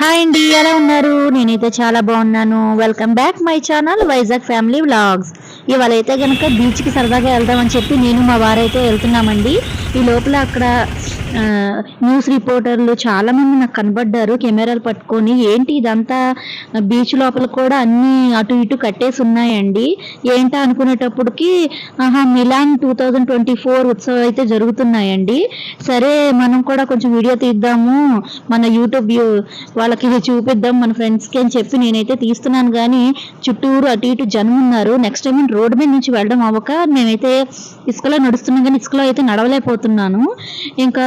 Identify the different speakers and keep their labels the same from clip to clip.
Speaker 1: Hi అండి, ఎలా ఉన్నారు? నేనైతే చాలా బాగున్నాను. Welcome back my channel Vizag family vlogs. ఇవాళ అయితే కనుక బీచ్కి సరదాగా వెళ్దామని చెప్పి నేను మా వారైతే వెళ్తున్నామండి. ఈ లోపల అక్కడ న్యూస్ రిపోర్టర్లు చాలామంది నాకు కనబడ్డారు కెమెరాలు పట్టుకొని. ఏంటి ఇదంతా బీచ్ లోపల కూడా అన్నీ అటు ఇటు కట్టేసి ఉన్నాయండి. ఏంటా అనుకునేటప్పటికి మిలాన్ 2024 ఉత్సవాలు అయితే జరుగుతున్నాయండి. సరే మనం కూడా కొంచెం వీడియో తీద్దాము, మన యూట్యూబ్ వాళ్ళకి చూపిద్దాం మన ఫ్రెండ్స్కి అని చెప్పి నేనైతే తీస్తున్నాను. కానీ చుట్టూరు అటు ఇటు జనం ఉన్నారు. నెక్స్ట్ టైం రోడ్డు మీద నుంచి వెళ్ళడం అవ్వక నేనైతే ఇసుకలో నడుస్తున్నాను, కానీ ఇసుకలో అయితే నడవలేకపోతున్నాను. ఇంకా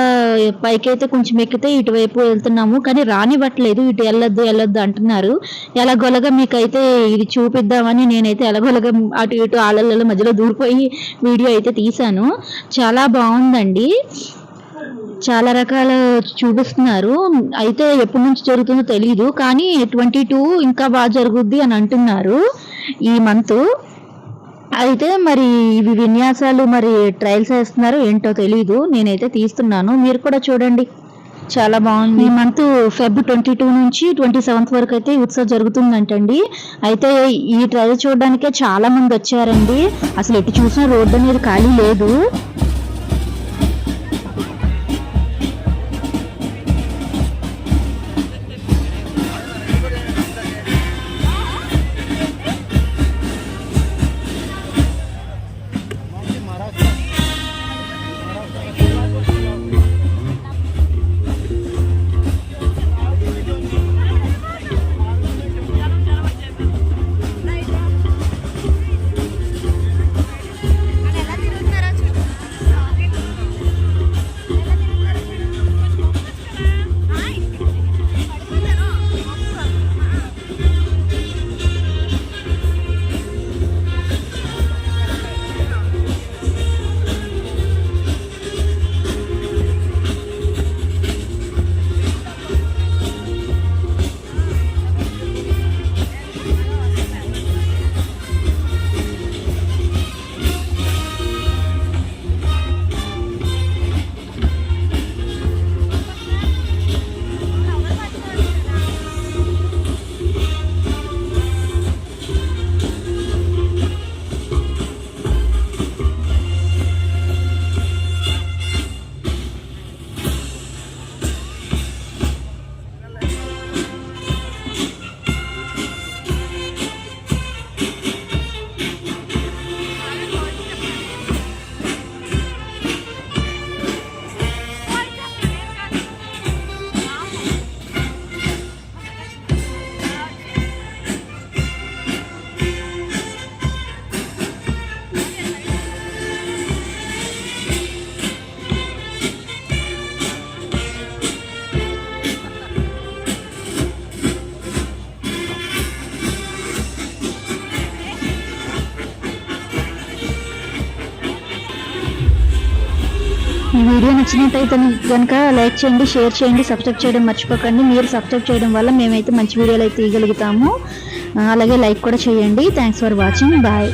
Speaker 1: పైకి అయితే కొంచెం ఎక్కితే ఇటువైపు వెళ్తున్నాము, కానీ రానివ్వట్లేదు. ఇటు వెళ్ళొద్దు అంటున్నారు. ఎలాగోలగా మీకైతే ఇది చూపిద్దామని నేనైతే ఎలాగోలగా అటు ఇటు ఆళ్ళ మధ్యలో దూరిపోయి వీడియో అయితే తీశాను. చాలా బాగుందండి. చాలా రకాల చూపిస్తున్నారు. అయితే ఎప్పటి నుంచి జరుగుతుందో తెలియదు, కానీ 22 ఇంకా బాగా జరుగుద్ది అని అంటున్నారు ఈ మంత్. అయితే మరి ఇవి విన్యాసాలు మరి ట్రయల్స్ వేస్తున్నారు ఏంటో తెలీదు. నేనైతే తీస్తున్నాను, మీరు కూడా చూడండి. చాలా బాగుంది. ఈ మంత్ Feb 22 నుంచి 27 వరకు అయితే ఉత్సవం జరుగుతుందంటండి. అయితే ఈ ట్రయల్ చూడడానికే చాలా మంది వచ్చారండి. అసలు ఎటు చూసినా రోడ్డు అనేది ఖాళీ లేదు. ఈ వీడియో నచ్చినట్టయితే కనుక లైక్ చేయండి, షేర్ చేయండి, సబ్స్క్రైబ్ చేయడం మర్చిపోకండి. మీరు సబ్స్క్రైబ్ చేయడం వల్ల మేమైతే మంచి వీడియోలు అయితే తీయగలుగుతాము. అలాగే లైక్ కూడా చేయండి. Thanks for watching. బాయ్.